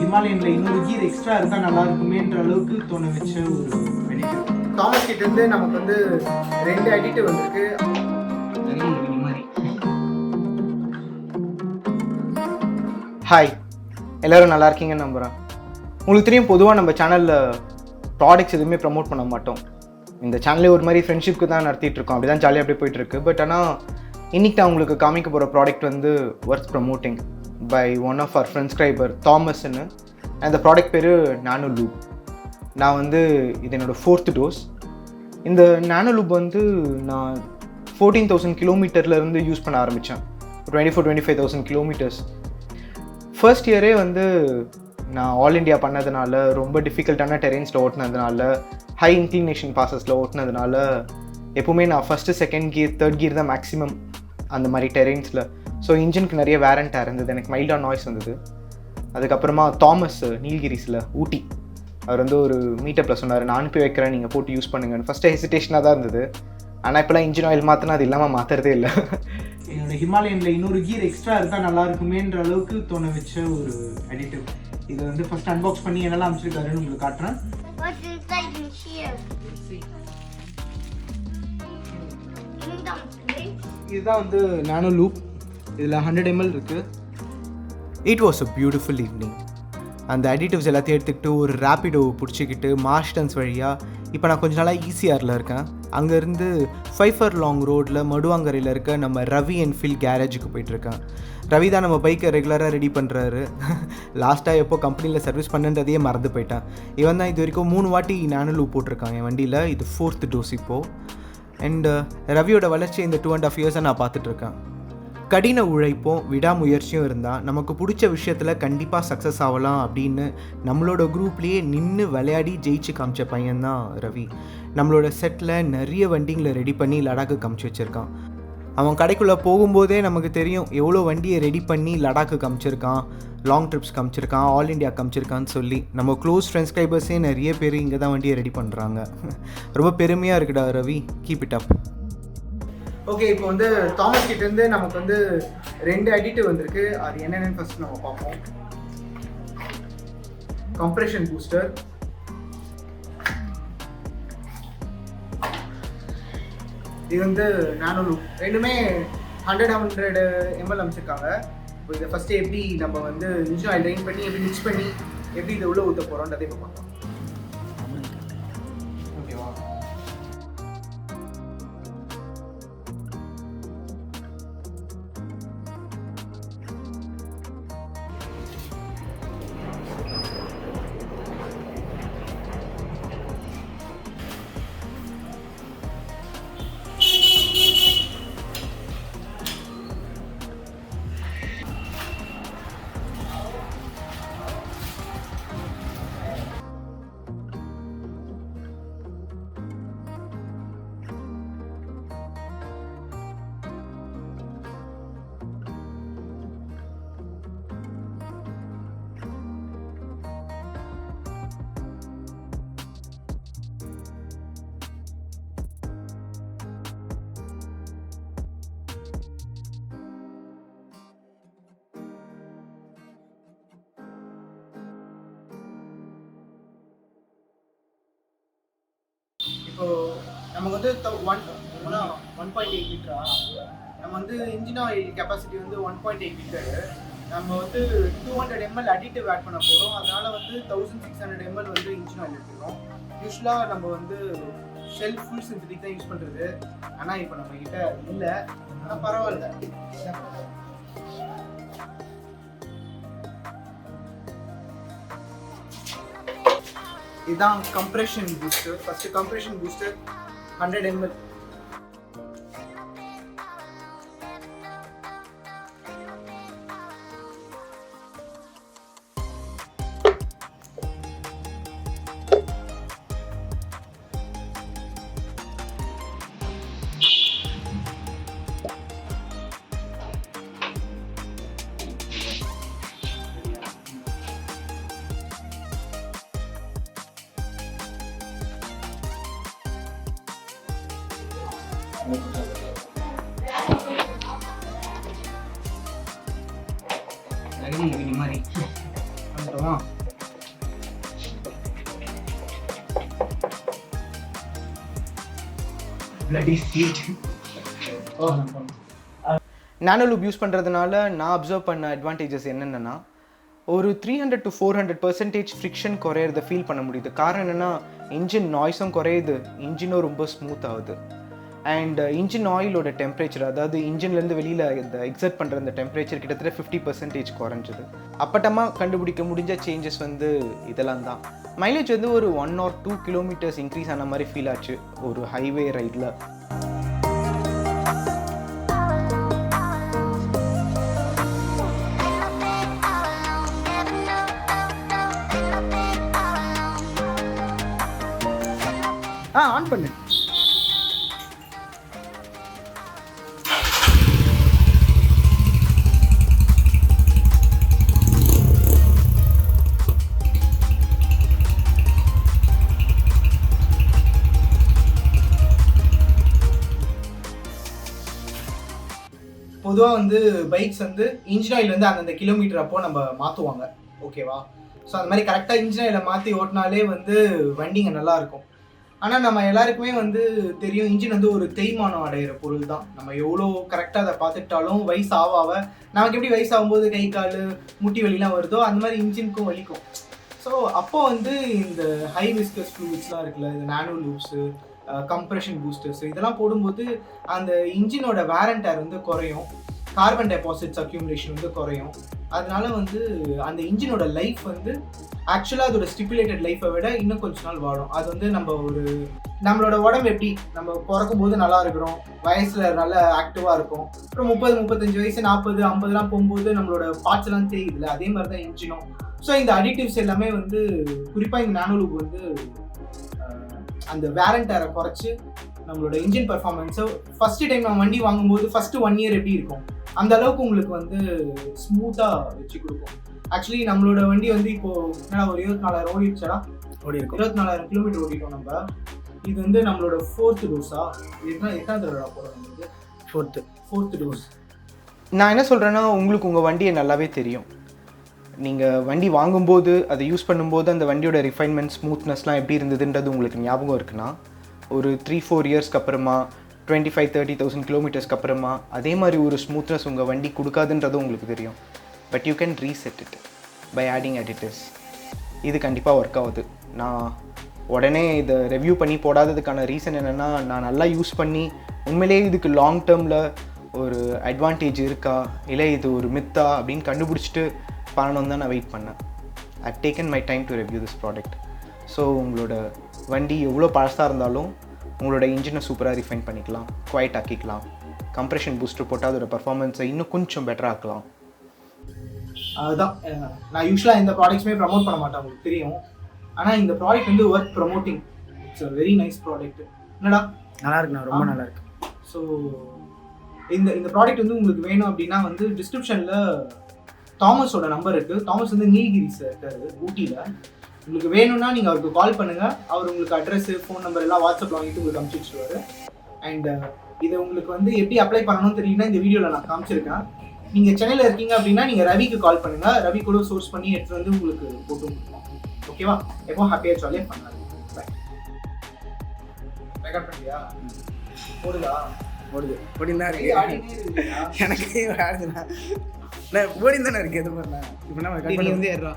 ஹிமாலயனில் இன்னொரு கீர் எக்ஸ்ட்ரா இருந்தால் நல்லா இருக்குமேன்ற அளவுக்கு தோண வச்ச ஒரு அடிட்டிவ். தாமஸ் கிட்ட இருந்து நமக்கு வந்து 2 அடிட்டிவ் வந்திருக்கு. ஹாய், எல்லோரும் நல்லா இருக்கீங்கன்னு நம்புகிறேன். உங்களுக்கு தெரியும், பொதுவாக நம்ம சேனலில் ப்ராடக்ட்ஸ் எதுவுமே ப்ரமோட் பண்ண மாட்டோம். இந்த சேனலே ஒரு மாதிரி ஃப்ரெண்ட்ஷிப்க்கு தான் நடத்திட்டு இருக்கோம். அப்படி தான் ஜாலியாக அப்படியே போயிட்டுருக்கு. பட் ஆனால் இன்றைக்கி நான் உங்களுக்கு காமிக்க போகிற ப்ராடக்ட் வந்து worth promoting by one of our subscriber தாமஸ்ன்னு. அந்த ப்ராடக்ட் பேர் நானோ லூப். நான் வந்து இது என்னோடய 4th டோஸ். இந்த நானோ லூப் வந்து நான் 14,000 கிலோமீட்டர்லேருந்து யூஸ் பண்ண ஆரம்பித்தேன். 24,000-25,000 கிலோமீட்டர்ஸ். ஃபர்ஸ்ட் இயரே வந்து நான் ஆல் இண்டியா பண்ணதுனால, ரொம்ப டிஃபிகல்ட்டான டெரெயின்ஸில் ஓட்டினதுனால, ஹை இன்க்ளினேஷன் பாசஸில் ஓட்டினதுனால எப்போவுமே நான் first, second gear, third gear தான் மேக்ஸிமம் அந்த மாதிரி டெரெயின்ஸில். ஸோ இன்ஜினுக்கு நிறைய வேரண்ட்டாக இருந்தது, எனக்கு மைல்டாக நாய்ஸ் வந்தது. அதுக்கப்புறமா தாமஸ் நீல்கிரிஸில் ஊட்டி, அவர் வந்து ஒரு மீட்டப்பில் சொன்னார், நான் அனுப்பி வைக்கிறேன், நீங்கள் போட்டு யூஸ் பண்ணுங்கன்னு. ஃபஸ்ட்டு ஹெசிடேஷனாக தான் இருந்தது. ஆனால் இப்போலாம் இன்ஜின் ஆயில் மாற்றினா அது இல்லாமல் மாற்றுறதே இல்லை. என்னோட ஹிமாலயனில் இன்னொரு கீர் எக்ஸ்ட்ரா இருந்தால் நல்லா இருக்குமேன்ற அளவுக்கு தோண வச்ச ஒரு அடிட்டிவ். இதை வந்து ஃபஸ்ட் அன்பாக்ஸ் பண்ணி என்னெல்லாம் அமைச்சிருக்காருன்னு உங்களுக்கு காட்டுறேன். இதுதான் வந்து நானோ லூப். இதில் 100 ml இருக்குது. It was a beautiful evening. அந்த அடிட்டிவ்ஸ் எல்லாத்தையும் எடுத்துக்கிட்டு ஒரு ரேப்பிடோ பிடிச்சிக்கிட்டு மார்ஷ்டன்ஸ் வழியாக இப்போ நான் கொஞ்ச நாளாக ஈசிஆரில் இருக்கேன். அங்கேருந்து 5 ஃபர்லாங் ரோடில் மடுவாங்கரையில் இருக்க நம்ம ரவி என்ஃபீல்ட் கேரேஜுக்கு போயிட்டுருக்கேன். ரவி தான் நம்ம பைக்கை ரெகுலராக ரெடி பண்ணுறாரு. லாஸ்ட்டாக எப்போ கம்பெனியில் சர்வீஸ் பண்ணுன்றதையே மறந்து போயிட்டேன். இவன் தான் இது வரைக்கும் 3 வாட்டி நானோ லூப் போட்டிருக்காங்க என் வண்டியில். இது 4th டோஸ் இப்போது. அண்டு ரவியோட வளர்ச்சி இந்த 2.5 இயர்ஸாக நான் பார்த்துட்ருக்கேன். கடின உழைப்பும் விடாமுயற்சியும் இருந்தால் நமக்கு பிடிச்ச விஷயத்தில் கண்டிப்பாக சக்ஸஸ் ஆகலாம் அப்படின்னு நம்மளோட குரூப்லேயே நின்று விளையாடி ஜெயிச்சு காமிச்ச பையன்தான் ரவி. நம்மளோட செட்டில் நிறைய வண்டிங்களை ரெடி பண்ணி லடாக்கு காமிச்சு வச்சுருக்கான். அவன் கடைக்குள்ளே போகும்போதே நமக்கு தெரியும் எவ்வளோ வண்டியை ரெடி பண்ணி லடாக்கு காமிச்சிருக்கான், லாங் ட்ரிப்ஸ் காமிச்சிருக்கான், ஆல் இண்டியா காமிச்சிருக்கான்னு சொல்லி. நம்ம க்ளோஸ் சப்ஸ்கிரைபர்ஸே நிறைய பேர் இங்கே தான் வண்டியை ரெடி பண்ணுறாங்க. ரொம்ப பெருமையாக இருக்குடா Ravi, keep it up. Okay, இப்போ வந்து தாமஸ் கிட்ட இருந்து நமக்கு வந்து 2 அடிட்டிவ் வந்திருக்கு. அது என்னென்னு ஃபர்ஸ்ட் நம்ம பார்ப்போம். கம்ப்ரெஷன் பூஸ்டர், இது வந்து நானோ லூப். ரெண்டுமே 100 ml அமைச்சிருக்காங்க. இப்போ இதை ஃபஸ்ட்டு எப்படி நம்ம வந்து இன்ஜின் ஆயில் ட்ரைன் பண்ணி எப்படி மிக்ஸ் பண்ணி எப்படி இதை உள்ளே ஊற்ற போகிறோன்றதை இப்போ பார்க்கலாம். ஓகேவா? இப்போ நமக்கு வந்து 1.8 லிட்டரா, நம்ம வந்து இன்ஜின் ஆயில் கெப்பாசிட்டி வந்து 1.8 லிட்டரு. நம்ம வந்து 200 ml அடிட்டிவ் ஆட் பண்ண போகிறோம். அதனால் வந்து 1600 ml வந்து இன்ஜின் ஆயில் எடுத்துக்கிறோம். யூஸ்வலாக நம்ம வந்து ஷெல் ஃபுல் சிந்தட்டிக் தான் யூஸ் பண்ணுறது. ஆனால் இப்போ நம்ம கிட்ட இல்லை. ஆனால் பரவாயில்ல. இதுதான் compression booster. First compression booster 100 ml. bloody seat. Oh, nanolube use பண்ணுறதுனால நான் அப்சர்வ் பண்ண அட்வான்டேஜஸ் என்னென்னா ஒரு 300 to 400% ஃப்ரிக்ஷன் குறையிறத ஃபீல் பண்ண முடியுது. காரணம் என்னென்னா இன்ஜின் நாய்ஸும் குறையுது, இன்ஜினும் ரொம்ப ஸ்மூத் ஆகுது. அண்ட் இன்ஜின் ஆயிலோட டெம்பரேச்சர், அதாவது இன்ஜின்லேருந்து வெளியில் இந்த எக்ஸர்ட் பண்ணுற அந்த டெம்பரேச்சர் கிட்டத்தட்ட 50% குறைஞ்சிது. அப்பட்டமாக கண்டுபிடிக்க முடிஞ்ச சேஞ்சஸ் வந்து இதெல்லாம் தான். மைலேஜ் வந்து ஒரு 1 or 2 kilometers இன்க்ரீஸ் ஆன மாதிரி ஃபீல் ஆச்சு ஒரு ஹைவே ரைடில். ஆன் பண்ணு. பொதுவாக வந்து பைக்ஸ் வந்து இன்ஜின் ஆயில் வந்து அந்தந்த கிலோமீட்டர் அப்போ நம்ம மாற்றுவாங்க, ஓகேவா? ஸோ அந்த மாதிரி கரெக்டாக இன்ஜின் ஆயிலை மாற்றி ஓட்டினாலே வந்து வண்டிங்க நல்லாயிருக்கும். ஆனால் நம்ம எல்லாருக்குமே வந்து தெரியும், இன்ஜின் வந்து ஒரு தேய்மானம் அடைகிற பொருள் தான். நம்ம எவ்வளோ கரெக்டாக அதை பார்த்துக்கிட்டாலும் வயசு ஆக நமக்கு எப்படி வயசு ஆகும்போது கை கால் முட்டி வலிலாம் வருதோ அந்த மாதிரி இன்ஜினுக்கும் வலிக்கும். ஸோ அப்போ வந்து இந்த ஹை விஸ்கஸ் ஃப்ளூயிட்ஸ்லாம் இருக்குல்ல, இந்த நானோ லூப்ஸு, கம்ப்ரெஷன் பூஸ்டர்ஸ் இதெல்லாம் போடும்போது அந்த இன்ஜினோட வேர் அண்ட் டேர் வந்து குறையும், கார்பன் டெபாசிட்ஸ் அக்யூமுலேஷன் வந்து குறையும். அதனால வந்து அந்த இன்ஜினோட லைஃப் வந்து ஆக்சுவலாக அதோட ஸ்டிப்புலேட்டட் லைஃப்பை விட இன்னும் கொஞ்ச நாள் வாழும். அது வந்து நம்மளோட உடம்பு எப்படி நம்ம பிறக்கும் போது நல்லா இருக்கிறோம், வயசில் நல்லா ஆக்டிவாக இருக்கும், அப்புறம் 30-35 வயசு 40-50 போகும்போது நம்மளோட பார்ட்ஸ் எல்லாம் தெரியுதுல்ல, அதே மாதிரி தான் இன்ஜினும். ஸோ இந்த அடிட்டிவ்ஸ் எல்லாமே வந்து குறிப்பாக இந்த நானோலூப் வந்து அந்த வேர் அண்ட் டேரை குறைச்சி நம்மளோட இன்ஜின் பர்ஃபார்மன்ஸை ஃபஸ்ட்டு டைம் நம்ம வண்டி வாங்கும்போது ஃபஸ்ட்டு 1 year எப்படி இருக்கும் அந்த அளவுக்கு உங்களுக்கு வந்து ஸ்மூத்தாக வச்சு கொடுக்கும். ஆக்சுவலி நம்மளோட வண்டி வந்து இப்போது ஒரு 24,000 ஓடிடுச்சா, 24,000 கிலோமீட்டர் ஓடிட்டோம் நம்ம. இது வந்து நம்மளோட 4th டோஸா, எத்தனை தடவை போகிறோம்? நம்மளுக்கு 4th டோஸ். நான் என்ன சொல்கிறேன்னா, உங்களுக்கு உங்கள் வண்டியை நல்லாவே தெரியும். நீங்கள் வண்டி வாங்கும்போது அதை யூஸ் பண்ணும்போது அந்த வண்டியோட ரிஃபைன்மெண்ட் ஸ்மூத்னஸ்லாம் எப்படி இருந்ததுன்றது உங்களுக்கு ஞாபகம் இருக்குன்னா, ஒரு 3-4 இயர்ஸ்க்கு அப்புறமா 25,000-30,000 கிலோமீட்டர்ஸ்க்கு அப்புறமா அதே மாதிரி ஒரு ஸ்மூத்னஸ் உங்கள் வண்டி கொடுக்காதுன்றதும் உங்களுக்கு தெரியும். But you can reset it by adding additives. இது கண்டிப்பாக ஒர்க் ஆகுது. நான் உடனே இதை ரிவ்யூ பண்ணி போடாததுக்கான ரீசன் என்னென்னா, நான் நல்லா யூஸ் பண்ணி உண்மையிலே இதுக்கு லாங் டேர்மில் ஒரு அட்வான்டேஜ் இருக்கா இல்லை இது ஒரு மித்தா அப்படின்னு கண்டுபிடிச்சிட்டு பண்ணணும் தான் நான் வெயிட் பண்ணேன். ஐ taken my time to review this product. So உங்களோட வண்டி எவ்வளோ பழசாக இருந்தாலும் உங்களோட இன்ஜினை சூப்பராக ரிஃபைன் பண்ணிக்கலாம், குவைட் ஆக்கிக்கலாம், கம்ப்ரெஷன் பூஸ்டர் போட்டால் அதோட பர்ஃபார்மன்ஸை இன்னும் கொஞ்சம் பெட்டராக ஆக்கலாம். அதுதான் நான் யூஸ்வலாக இந்த ப்ராடக்ட்ஸுமே ப்ரமோட் பண்ண மாட்டேன், உங்களுக்கு தெரியும். ஆனால் இந்த ப்ராடக்ட் வந்து worth promoting. It's a very nice product. என்னடா நல்லா இருக்குண்ணா, ரொம்ப நல்லா இருக்கு. ஸோ இந்த ப்ராடக்ட் வந்து உங்களுக்கு வேணும் அப்படின்னா வந்து டிஸ்கிரிப்ஷனில் தாமஸோட நம்பர் இருக்குது. தாமஸ் வந்து நீல்கிரிஸ் இருக்காரு ஊட்டியில். உங்களுக்கு வேணும்னா நீங்கள் அவருக்கு கால் பண்ணுங்கள். அவர் உங்களுக்கு அட்ரஸ், ஃபோன் நம்பர் எல்லாம் வாட்ஸ்அப்பில் வாங்கிட்டு உங்களுக்கு அனுப்பிச்சி வச்சுருவாரு. அண்ட் இதை உங்களுக்கு வந்து எப்படி அப்ளை பண்ணணும்னு தெரியும்னா இந்த வீடியோவில் நான் காமிச்சிருக்கேன். நீங்கள் சென்னையில் இருக்கீங்க அப்படின்னா நீங்கள் ரவிக்கு கால் பண்ணுங்கள். ரவி கூட சோர்ஸ் பண்ணி எடுத்துகிட்டு வந்து உங்களுக்கு போட்டு கொடுப்போம். ஓகேவா? எப்போ ஹாப்பியாக ஜாலியாக பண்ணாரு. ரெக்கார்ட் பண்ணியா? போடுதா? ஓடின்னு தான் இருக்கு. எனக்கு ஆடுதுண்ணா, ஓடின்னு தானே இருக்கு. எது பண்ணா இப்போ நம்ம வந்து ஏறா